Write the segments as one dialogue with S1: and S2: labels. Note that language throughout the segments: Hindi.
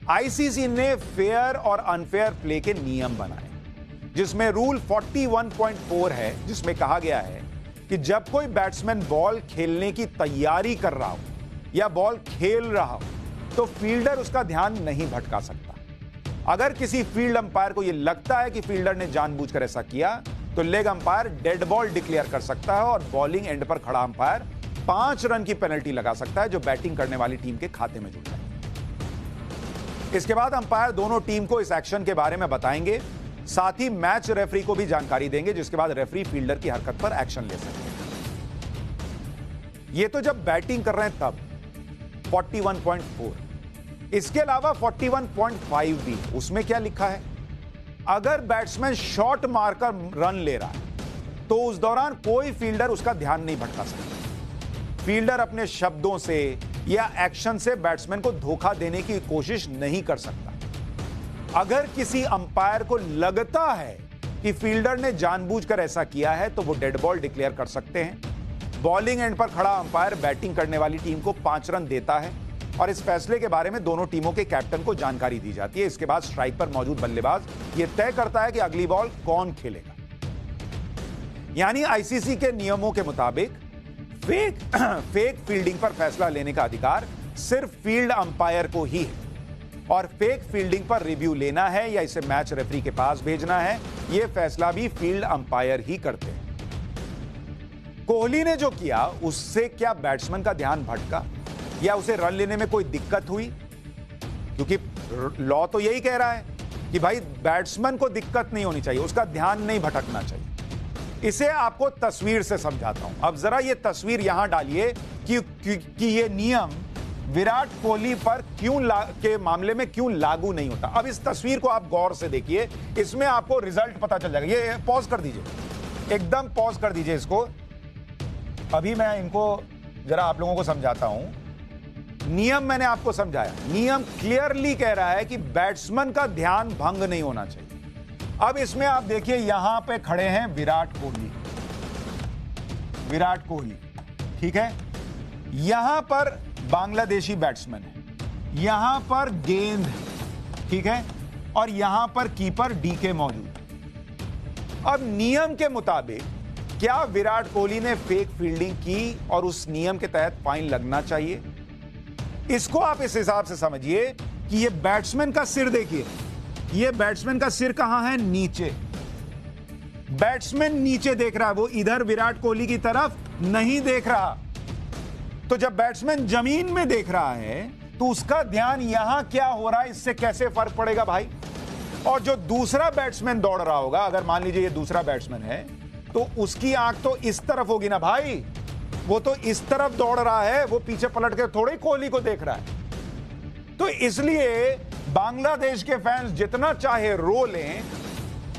S1: आईसीसी ने फेयर और अनफेयर प्ले के नियम बनाए, जिसमें रूल 41.4 है, जिसमें कहा गया है कि जब कोई बैट्समैन बॉल खेलने की तैयारी कर रहा हो या बॉल खेल रहा हो तो फील्डर उसका ध्यान नहीं भटका सकता। अगर किसी फील्ड अंपायर को यह लगता है कि फील्डर ने जानबूझकर ऐसा किया तो leg umpire dead ball declare कर सकता है और बॉलिंग एंड पर खड़ा अंपायर 5 रन की पेनल्टी लगा सकता है, जो बैटिंग करने वाली टीम के खाते में जुड़ जाए। इसके बाद अंपायर दोनों टीम को इस एक्शन के बारे में बताएंगे, साथ ही मैच रेफरी को भी जानकारी देंगे, जिसके बाद रेफरी फील्डर की हरकत पर एक्शन ले सकते हैं। यह तो जब बैटिंग कर रहे हैं तब 41.4। इसके अलावा 41.5 भी, उसमें क्या लिखा है? अगर बैट्समैन शॉट मारकर रन ले रहा है तो उस दौरान कोई फील्डर उसका ध्यान नहीं भटका सकता। फील्डर अपने शब्दों से या एक्शन से बैट्समैन को धोखा देने की कोशिश नहीं कर सकता। अगर किसी अंपायर को लगता है कि फील्डर ने जानबूझकर ऐसा किया है तो वो डेड बॉल डिक्लेयर कर सकते हैं। बॉलिंग एंड पर खड़ा अंपायर बैटिंग करने वाली टीम को 5 रन देता है और इस फैसले के बारे में दोनों टीमों के कैप्टन को जानकारी दी जाती है। इसके बाद स्ट्राइक पर मौजूद बल्लेबाज यह तय करता है कि अगली बॉल कौन खेलेगा। यानी आईसीसी के नियमों के मुताबिक फेक फील्डिंग पर फैसला लेने का अधिकार सिर्फ फील्ड अंपायर को ही है और फेक फील्डिंग पर रिव्यू लेना है या इसे मैच रेफरी के पास भेजना है, यह फैसला भी फील्ड अंपायर ही करते हैं। कोहली ने जो किया उससे क्या बैट्समैन का ध्यान भटका या उसे रन लेने में कोई दिक्कत हुई? क्योंकि लॉ तो यही कह रहा है कि भाई बैट्समैन को दिक्कत नहीं होनी चाहिए, उसका ध्यान नहीं भटकना चाहिए। इसे आपको तस्वीर से समझाता हूं। अब जरा ये तस्वीर यहां डालिए कि ये नियम विराट कोहली पर के मामले में क्यों लागू नहीं होता। अब इस तस्वीर को आप गौर से देखिए, इसमें आपको रिजल्ट पता चल जाएगा। ये पॉज कर दीजिए, एकदम पॉज कर दीजिए इसको। अभी मैं इनको जरा आप लोगों को समझाता हूं। नियम मैंने आपको समझाया, नियम क्लियरली कह रहा है कि बैट्समैन का ध्यान भंग नहीं होना चाहिए। अब इसमें आप देखिए, यहां पे खड़े हैं विराट कोहली, ठीक है। यहां पर बांग्लादेशी बैट्समैन है, यहां पर गेंद है, ठीक है, और यहां पर कीपर डीके मौजूद। अब नियम के मुताबिक क्या विराट कोहली ने फेक फील्डिंग की और उस नियम के तहत फाइन लगना चाहिए? इसको आप इस हिसाब से समझिए कि ये बैट्समैन का सिर देखिए, ये बैट्समैन का सिर कहां है? नीचे। बैट्समैन नीचे देख रहा है, वो इधर विराट कोहली की तरफ नहीं देख रहा। तो जब बैट्समैन जमीन में देख रहा है तो उसका ध्यान यहां क्या हो रहा है, इससे कैसे फर्क पड़ेगा भाई? और जो दूसरा बैट्समैन दौड़ रहा होगा, अगर मान लीजिए ये दूसरा बैट्समैन है तो उसकी आंख तो इस तरफ होगी ना भाई, वो तो इस तरफ दौड़ रहा है, वो पीछे पलट के थोड़े कोहली को देख रहा है। तो इसलिए बांग्लादेश के फैंस जितना चाहे रो लें,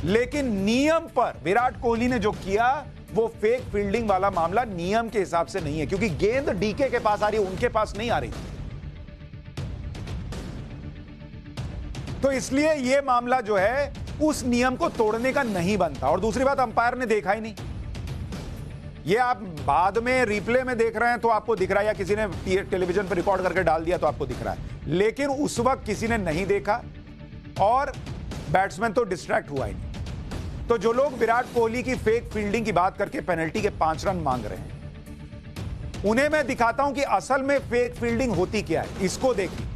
S1: लेकिन नियम पर विराट कोहली ने जो किया वो फेक फील्डिंग वाला मामला नियम के हिसाब से नहीं है, क्योंकि गेंद डीके के पास आ रही है, उनके पास नहीं आ रही। तो इसलिए यह मामला जो है उस नियम को तोड़ने का नहीं बनता। और दूसरी बात, अंपायर ने देखा ही नहीं। ये आप बाद में रिप्ले में देख रहे हैं तो आपको दिख रहा है, या किसी ने टेलीविजन पर रिकॉर्ड करके डाल दिया तो आपको दिख रहा है, लेकिन उस वक्त किसी ने नहीं देखा और बैट्समैन तो डिस्ट्रैक्ट हुआ ही नहीं। तो जो लोग विराट कोहली की फेक फील्डिंग की बात करके पेनल्टी के 5 रन मांग रहे हैं, उन्हें मैं दिखाता हूं कि असल में फेक फील्डिंग होती क्या है। इसको देखिए,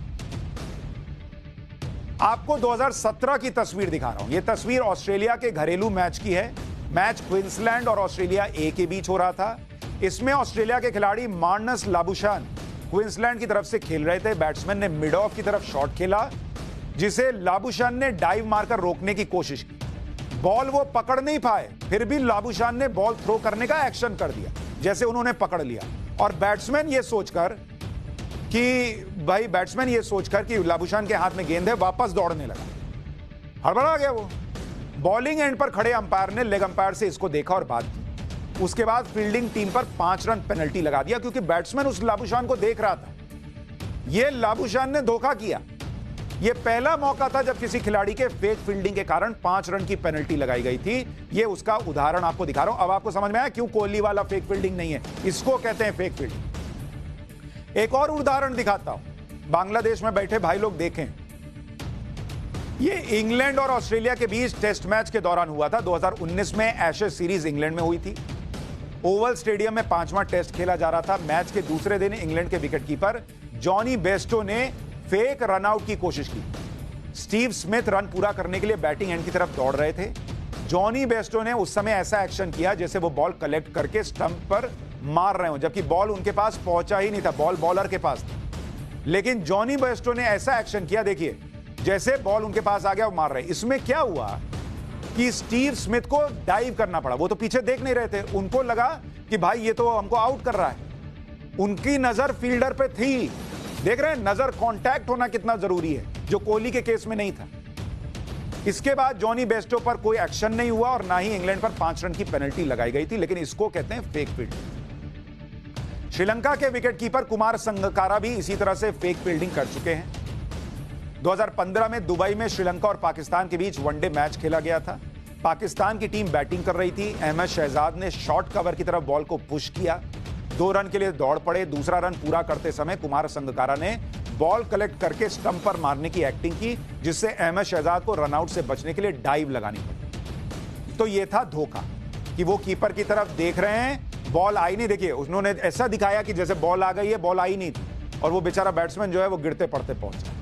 S1: आपको 2017 की तस्वीर दिखा रहा हूं। यह तस्वीर ऑस्ट्रेलिया के घरेलू मैच की है। मैच क्वींसलैंड और ऑस्ट्रेलिया ए के बीच हो रहा था। इसमें ऑस्ट्रेलिया के खिलाड़ी मार्नस लाबुशान क्वींसलैंड की तरफ से खेल रहे थे। बैट्समैन ने मिड ऑफ की तरफ शॉट खेला, जिसे लाबुशान ने डाइव मारकर रोकने की कोशिश की। बॉल वो पकड़ नहीं पाए, फिर भी लाबुशान ने बॉल थ्रो करने का एक्शन कर दिया, जैसे उन्होंने पकड़ लिया। और बैट्समैन ये सोचकर कि लाबुशान के हाथ में गेंद है, वापस दौड़ने लगा, हड़बड़ा गया वो। बॉलिंग एंड पर खड़े अंपायर ने लेग अंपायर से इसको देखा और बात की। उसके बाद फील्डिंग टीम पर 5 रन पेनल्टी लगा दिया, क्योंकि बैट्समैन उस लाबुशान को देख रहा था। यह लाबुशान ने धोखा किया। यह पहला मौका था जब किसी खिलाड़ी के फेक फील्डिंग के कारण 5 रन की पेनल्टी लगाई गई थी। यह उसका उदाहरण आपको दिखा रहा हूं। अब आपको समझ में आया क्यों कोहली वाला फेक फील्डिंग नहीं है, इसको कहते हैं फेक फील्डिंग। एक और उदाहरण दिखाता हूं। बांग्लादेश में बैठे भाई लोग देखें, ये इंग्लैंड और ऑस्ट्रेलिया के बीच टेस्ट मैच के दौरान हुआ था। 2019 में एशेज सीरीज इंग्लैंड में हुई थी। ओवल स्टेडियम में 5वां टेस्ट खेला जा रहा था। मैच के दूसरे दिन इंग्लैंड के विकेटकीपर जॉनी बेस्टो ने फेक रनआउट की कोशिश की। स्टीव स्मिथ रन पूरा करने के लिए बैटिंग एंड की तरफ दौड़ रहे थे। जॉनी बेस्टो ने उस समय ऐसा एक्शन किया जैसे वो बॉल कलेक्ट करके स्टंप पर मार रहे हो, जबकि बॉल उनके पास पहुंचा ही नहीं था, बॉल बॉलर के पास था। लेकिन जॉनी बेस्टो ने ऐसा एक्शन किया, देखिए जैसे बॉल उनके पास आ गया वो मार रहे। इसमें क्या हुआ कि स्टीव स्मिथ को डाइव करना पड़ा। वो तो पीछे देख नहीं रहे थे, उनको लगा कि भाई ये तो हमको आउट कर रहा है। उनकी नजर फील्डर पे थी। देख रहे हैं नजर, कांटेक्ट होना कितना जरूरी है, जो कोहली के केस में नहीं था। इसके बाद जॉनी बेस्टो पर कोई एक्शन नहीं हुआ और ना ही इंग्लैंड पर 5 रन की पेनल्टी लगाई गई थी, लेकिन इसको कहते हैं फेक फील्डिंग। श्रीलंका के विकेटकीपर कुमार संगकारा भी इसी तरह से फेक फील्डिंग कर चुके हैं। 2015 में दुबई में श्रीलंका और पाकिस्तान के बीच वनडे मैच खेला गया था। पाकिस्तान की टीम बैटिंग कर रही थी। अहमद शहजाद ने शॉर्ट कवर की तरफ बॉल को पुश किया, 2 रन के लिए दौड़ पड़े। दूसरा रन पूरा करते समय कुमार संगकारा ने बॉल कलेक्ट करके स्टंप पर मारने की एक्टिंग की, जिससे अहमद शहजाद को रनआउट से बचने के लिए डाइव लगानी पड़ी। तो यह था धोखा कि वो कीपर की तरफ देख रहे हैं, बॉल आई नहीं। देखिए उन्होंने ऐसा दिखाया कि जैसे बॉल आ गई है, बॉल आई नहीं थी, और वो बेचारा बैट्समैन जो है वो गिरते पड़ते पहुंचा।